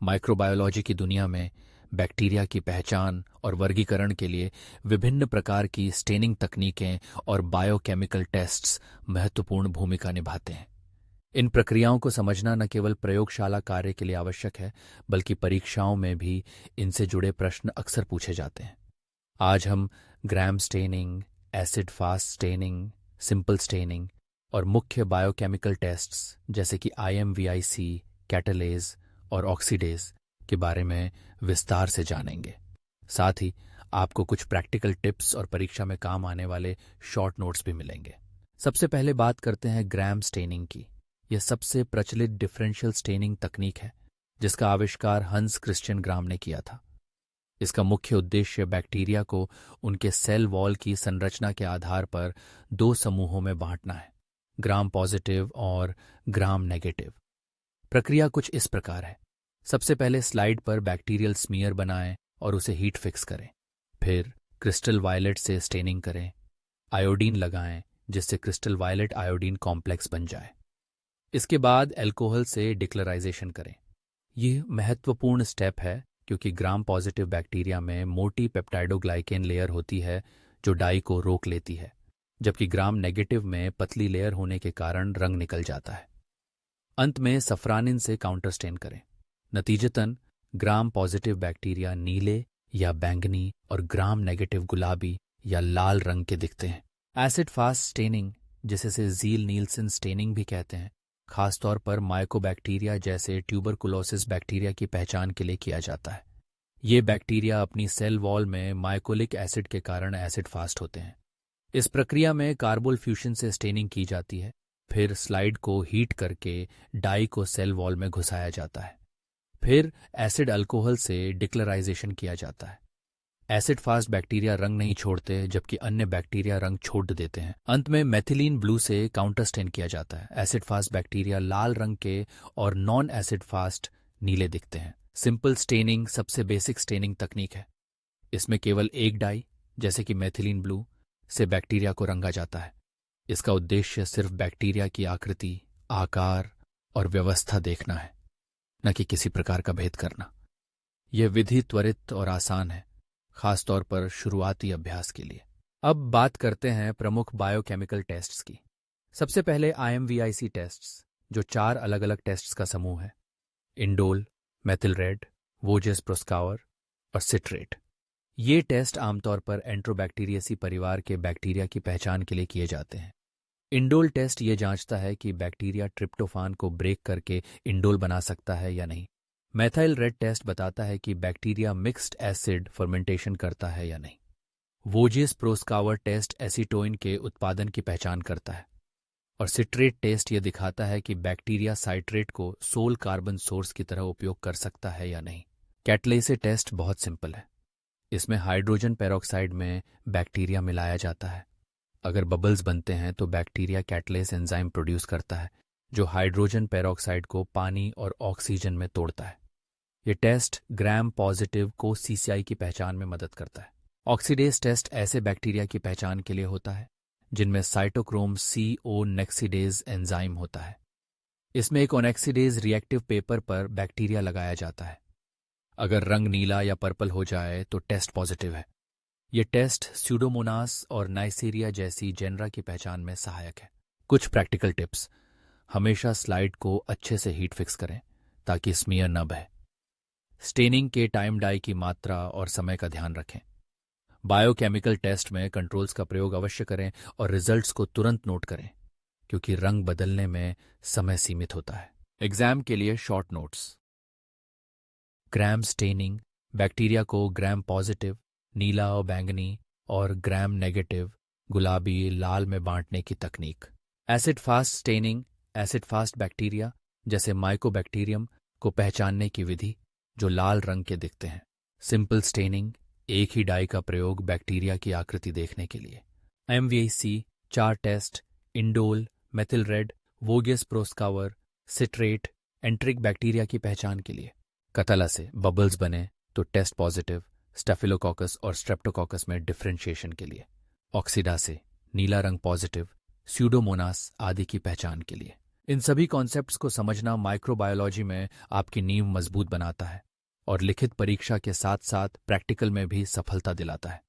Microbiology की दुनिया में बैक्टीरिया की पहचान और वर्गीकरण के लिए विभिन्न प्रकार की स्टेनिंग तकनीकें और बायोकेमिकल टेस्ट्स महत्वपूर्ण भूमिका निभाते हैं। इन प्रक्रियाओं को समझना न केवल प्रयोगशाला कार्य के लिए आवश्यक है, बल्कि परीक्षाओं में भी इनसे जुड़े प्रश्न अक्सर पूछे जाते हैं। आज हम Gram staining, acid fast staining, simple staining और मुख्य बायोकेमिकल टेस्ट्स जैसे कि IMVIC, कैटालेज और ऑक्सीडेज के बारे में विस्तार से जानेंगे। साथ ही आपको कुछ प्रैक्टिकल टिप्स और परीक्षा में काम आने वाले शॉर्ट नोट्स भी मिलेंगे। सबसे पहले बात करते हैं ग्राम स्टेनिंग की। यह सबसे प्रचलित डिफरेंशियल स्टेनिंग तकनीक है, जिसका आविष्कार हंस क्रिश्चियन ग्राम ने किया था। इसका मुख्य उद्देश्य बैक्टीरिया को उनके सेल वॉल की संरचना के आधार पर दो समूहों में बांटना है, ग्राम पॉजिटिव और ग्राम नेगेटिव। प्रक्रिया कुछ इस प्रकार है। सबसे पहले स्लाइड पर बैक्टीरियल स्मीयर बनाएं और उसे हीट फिक्स करें। फिर क्रिस्टल वायलेट से स्टेनिंग करें। आयोडीन लगाएं जिससे क्रिस्टल वायलेट आयोडीन कॉम्प्लेक्स बन जाए। इसके बाद अल्कोहल से डिक्लराइजेशन करें। यह महत्वपूर्ण स्टेप है क्योंकि ग्राम पॉजिटिव बैक्टीरिया में मोटी पेप्टाइडोग्लाइकेन लेयर होती है जो डाई को रोक लेती है, जबकि ग्राम नेगेटिव में पतली लेयर होने के कारण रंग निकल जाता है। अंत में सफ्रानिन से काउंटर स्टेन करें। नतीजतन ग्राम पॉजिटिव बैक्टीरिया नीले या बैंगनी और ग्राम नेगेटिव गुलाबी या लाल रंग के दिखते हैं। एसिड फास्ट स्टेनिंग, जिसे ज़ील नील्सन स्टेनिंग भी कहते हैं, खासतौर पर माइकोबैक्टीरिया जैसे ट्यूबरकुलोसिस बैक्टीरिया की पहचान के लिए किया जाता है। ये बैक्टीरिया अपनी सेल वॉल में माइकोलिक एसिड के कारण एसिड फास्ट होते हैं। इस प्रक्रिया में कार्बोल फ्यूजन से स्टेनिंग की जाती है। फिर स्लाइड को हीट करके डाई को सेल वॉल में घुसाया जाता है। फिर एसिड अल्कोहल से डिक्लराइजेशन किया जाता है। एसिड फास्ट बैक्टीरिया रंग नहीं छोड़ते, जबकि अन्य बैक्टीरिया रंग छोड़ देते हैं। अंत में मेथिलीन ब्लू से काउंटर स्टेन किया जाता है। एसिड फास्ट बैक्टीरिया लाल रंग के और नॉन एसिड फास्ट नीले दिखते हैं। सिंपल स्टेनिंग सबसे बेसिक स्टेनिंग तकनीक है। इसमें केवल एक डाई, जैसे कि मेथिलीन ब्लू, से बैक्टीरिया को रंगा जाता है। इसका उद्देश्य सिर्फ बैक्टीरिया की आकृति, आकार और व्यवस्था देखना है, न कि किसी प्रकार का भेद करना। यह विधि त्वरित और आसान है, खासतौर पर शुरुआती अभ्यास के लिए। अब बात करते हैं प्रमुख बायोकेमिकल टेस्ट्स की। सबसे पहले IMVIC टेस्ट्स, जो 4 अलग अलग टेस्ट्स का समूह है: इंडोल, मेथिल रेड, वोजेस प्रोस्कावर और सिट्रेट। ये टेस्ट आमतौर पर एंट्रोबैक्टीरियसी परिवार के बैक्टीरिया की पहचान के लिए किए जाते हैं। इंडोल टेस्ट ये जांचता है कि बैक्टीरिया ट्रिप्टोफान को ब्रेक करके इंडोल बना सकता है या नहीं। मेथाइल रेड टेस्ट बताता है कि बैक्टीरिया मिक्स्ड एसिड फर्मेंटेशन करता है या नहीं। वोजेस प्रोस्कावर टेस्ट एसीटोइन के उत्पादन की पहचान करता है। और सिट्रेट टेस्ट ये दिखाता है कि बैक्टीरिया साइट्रेट को सोल कार्बन सोर्स की तरह उपयोग कर सकता है या नहीं। कैटलेसे टेस्ट बहुत सिंपल है। इसमें हाइड्रोजन पेरोक्साइड में बैक्टीरिया मिलाया जाता है। अगर बबल्स बनते हैं तो बैक्टीरिया कैटलेस एंजाइम प्रोड्यूस करता है, जो हाइड्रोजन पेरोक्साइड को पानी और ऑक्सीजन में तोड़ता है। ये टेस्ट ग्राम पॉजिटिव को CCI की पहचान में मदद करता है। ऑक्सीडेज टेस्ट ऐसे बैक्टीरिया की पहचान के लिए होता है जिनमें साइटोक्रोम CO नेक्सीडेज एंजाइम होता है। इसमें एक ओनेक्सीडेज रिएक्टिव पेपर पर बैक्टीरिया लगाया जाता है। अगर रंग नीला या पर्पल हो जाए तो टेस्ट पॉजिटिव है। ये टेस्ट स्यूडोमोनास और नाइसीरिया जैसी जेनरा की पहचान में सहायक है। कुछ प्रैक्टिकल टिप्स: हमेशा स्लाइड को अच्छे से हीट फिक्स करें ताकि स्मीयर न बहे। स्टेनिंग के टाइम डाई की मात्रा और समय का ध्यान रखें। बायोकेमिकल टेस्ट में कंट्रोल्स का प्रयोग अवश्य करें और रिजल्ट्स को तुरंत नोट करें, क्योंकि रंग बदलने में समय सीमित होता है। एग्जाम के लिए short notes: gram staining, bacteria को ग्राम पॉजिटिव नीला और बैंगनी और ग्राम नेगेटिव गुलाबी लाल में बांटने की तकनीक। Acid fast staining, acid fast bacteria जैसे माइकोबैक्टीरियम को पहचानने की विधि, जो लाल रंग के दिखते हैं। सिंपल स्टेनिंग, एक ही डाई का प्रयोग बैक्टीरिया की आकृति देखने के लिए। IMVIC 4 test: indole, methyl red, Voges Proskauer, citrate, enteric bacteria की पहचान के लिए। कतला से बबल्स बने तो टेस्ट पॉजिटिव, स्टेफिलोकोकस और स्ट्रेप्टोकोकस में डिफरेंशिएशन के लिए। ऑक्सीडा से नीला रंग पॉजिटिव, स्यूडोमोनास आदि की पहचान के लिए। इन सभी कॉन्सेप्ट्स को समझना माइक्रोबायोलॉजी में आपकी नींव मजबूत बनाता है और लिखित परीक्षा के साथ साथ प्रैक्टिकल में भी सफलता दिलाता है।